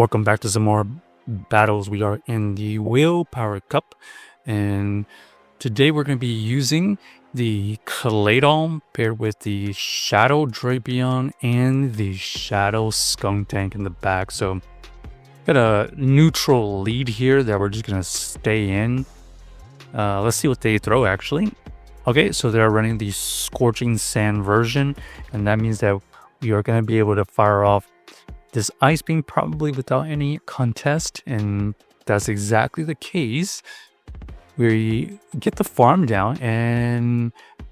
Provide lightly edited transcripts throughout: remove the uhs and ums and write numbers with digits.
Welcome back to some more battles. We are in the Willpower Cup, and today we're going to be using the Claydol paired with the Shadow Drapion and the Shadow Skuntank in the back. So got a neutral lead here that we're just going to stay in. Let's see what they throw actually. Okay, so they're running the Scorching Sand version, and that means that we are going to be able to fire off this Ice Beam probably without any contest, and that's exactly the case. We get the farm down, and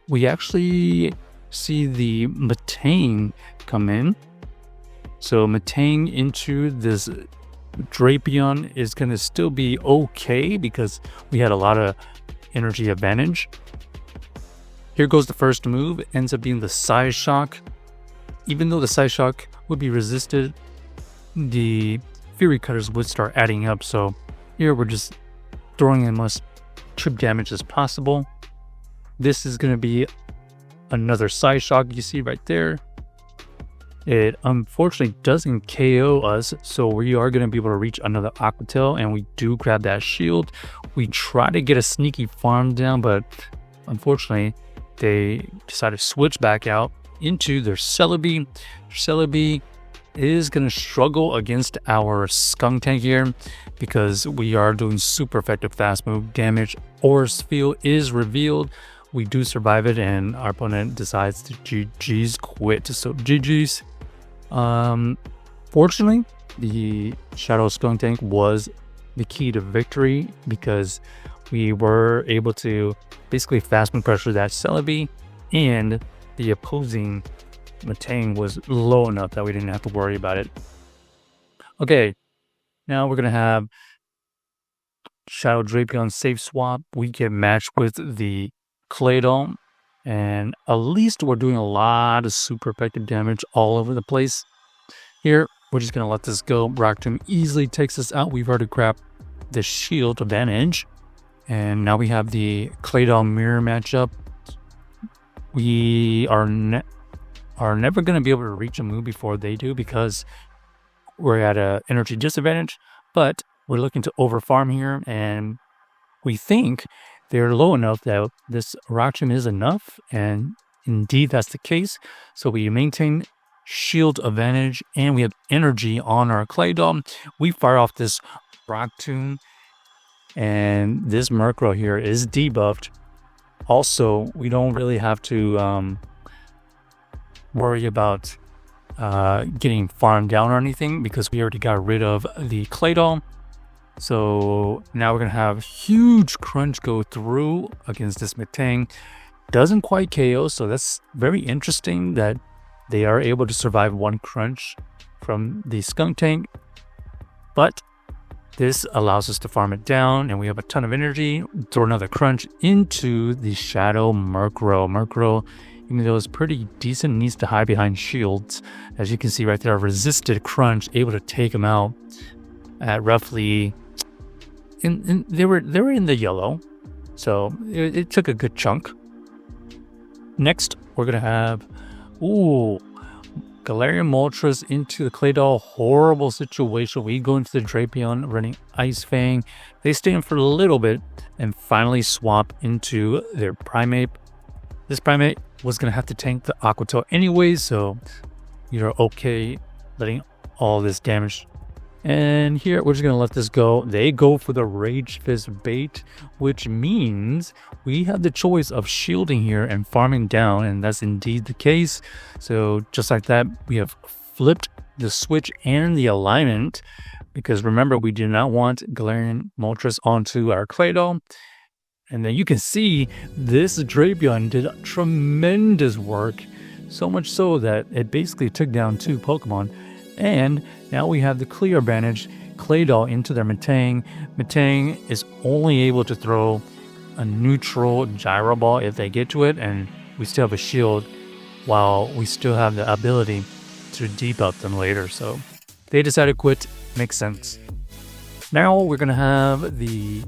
we actually see the Metang come in. So Metang into this Drapion is going to still be okay because we had a lot of energy advantage. Here goes the first move, ends up being the Side Shock. Even though the Side Shock would be resisted, the Fury Cutters would start adding up. So here we're just throwing in as much chip damage as possible. This is going to be another Side Shock you see right there. It unfortunately doesn't KO us, so we are going to be able to reach another Aqua Tail, and we do grab that shield. We try to get a sneaky farm down, but unfortunately they decided to switch back out into their Celebi. Celebi is going to struggle against our Skuntank here because we are doing super effective fast move damage. Aura's Field is revealed. We do survive it, and our opponent decides to GG's quit. So GG's. Fortunately, the Shadow Skuntank was the key to victory because we were able to basically fast move pressure that Celebi, and the opposing Metang was low enough that we didn't have to worry about it. Okay, now we're going to have Shadow Drapion safe swap. We get matched with the Claydol, and at least we're doing a lot of super effective damage all over the place. Here, we're just going to let this go. Rock Tomb easily takes us out. We've already grabbed the shield advantage, and now we have the Claydol mirror matchup. We are never going to be able to reach a move before they do because we're at an energy disadvantage, but we're looking to overfarm here, and we think they're low enough that this Rock Tomb is enough, and indeed that's the case. So we maintain shield advantage, and we have energy on our Claydol. We fire off this Rock Tomb, and this Murkrow here is debuffed. Also, we don't really have to worry about getting farmed down or anything because we already got rid of the Claydol. So now we're going to have huge crunch go through against this Metang. Doesn't quite KO, so that's very interesting that they are able to survive one crunch from the Skuntank. But this allows us to farm it down, and we have a ton of energy. Throw another crunch into the Shadow Murkrow. Murkrow, even though it's pretty decent, needs to hide behind shields. As you can see right there, a resisted crunch, able to take him out at roughly... they were in the yellow, so it took a good chunk. Next, we're going to have... Galarian Moltres into the Claydol. Horrible situation. We go into the Drapion running Ice Fang. They stay in for a little bit and finally swap into their Primate. This Primate was going to have to tank the Aqua Tail anyways, so we are okay letting all this damage. And here, we're just going to let this go. They go for the Rage Fist bait, which means we have the choice of shielding here and farming down, and that's indeed the case. So just like that, we have flipped the switch and the alignment, because remember, we do not want Galarian Moltres onto our Claydol. And then you can see this Drapion did tremendous work, so much so that it basically took down 2 Pokemon. And now we have the clear advantage. Claydol into their Metang. Metang is only able to throw a neutral Gyro Ball if they get to it, and we still have a shield while we still have the ability to debuff them later. So they decided to quit. Makes sense. Now we're going to have the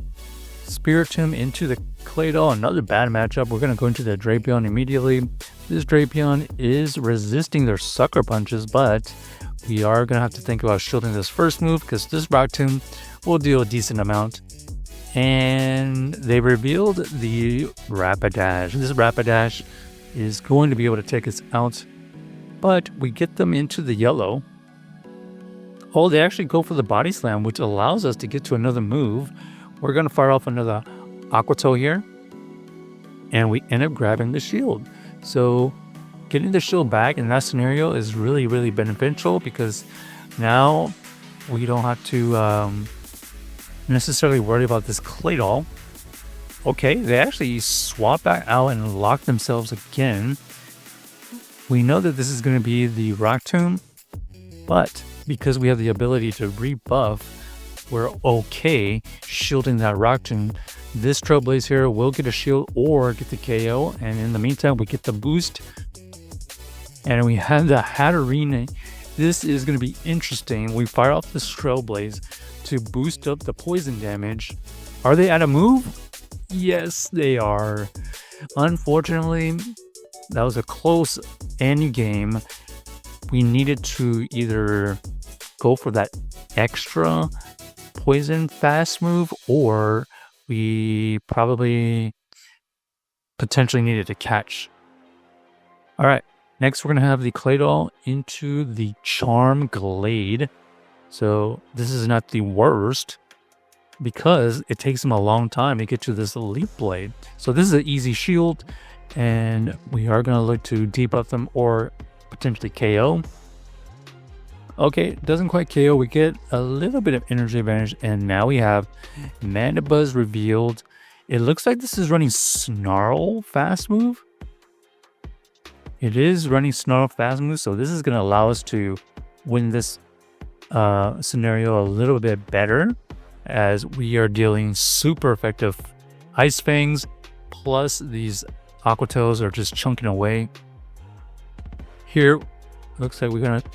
Spiritomb into the Claydol. Another bad matchup. We're going to go into the Drapion immediately. This Drapion is resisting their Sucker Punches, but we are going to have to think about shielding this first move because this Rock Tomb will deal a decent amount. And they revealed the Rapidash. This Rapidash is going to be able to take us out, but we get them into the yellow. Oh, they actually go for the Body Slam, which allows us to get to another move. We're going to fire off another Aqua Tail here, and we end up grabbing the shield. So getting the shield back in that scenario is really, really beneficial because now we don't have to necessarily worry about this Claydol. Okay, they actually swap back out and lock themselves again. We know that this is going to be the Rock Tomb, but because we have the ability to rebuff, we're okay shielding that Rock Tomb. This Trailblaze here will get a shield or get the KO, and in the meantime we get the boost. And we have the Hatterene. This is going to be interesting. We fire off this Trailblaze to boost up the poison damage. Are they out of move? Yes, they are. Unfortunately, that was a close end game. We needed to either go for that extra poison fast move, or we probably potentially needed to catch. All right, next we're going to have the Claydol into the Charm Glade. So this is not the worst because it takes them a long time to get to this Leaf Blade. So this is an easy shield, and we are going to look to debuff them or potentially KO. Okay, doesn't quite KO. We get a little bit of energy advantage, and now we have Mandibuzz revealed. It looks like this is running Snarl fast move. It is running Snarl fast move, so this is going to allow us to win this scenario a little bit better, as we are dealing super effective Ice Fangs, plus these Aqua Tails are just chunking away. Here, looks like we're going to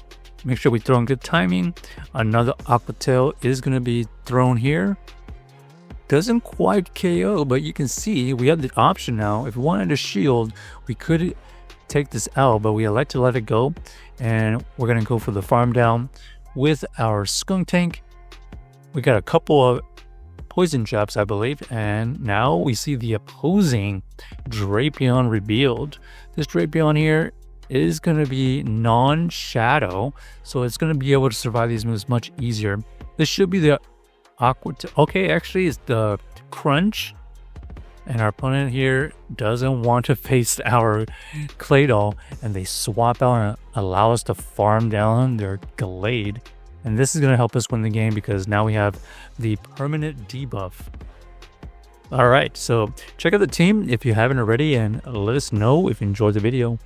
make sure we throw in good timing. Another Aqua Tail is going to be thrown here. Doesn't quite KO, but you can see we have the option now. If we wanted to shield, we could take this out, but we elect to let it go. And we're going to go for the farm down with our Skuntank. We got a couple of poison jabs, I believe. And now we see the opposing Drapion revealed. This Drapion here is going to be non-shadow, so it's going to be able to survive these moves much easier. This should be the okay, actually it's the Crunch, and our opponent here doesn't want to face our Claydol, and they swap out and allow us to farm down their Glade, and this is going to help us win the game because now we have the permanent debuff. All right, so check out the team if you haven't already, and let us know if you enjoyed the video.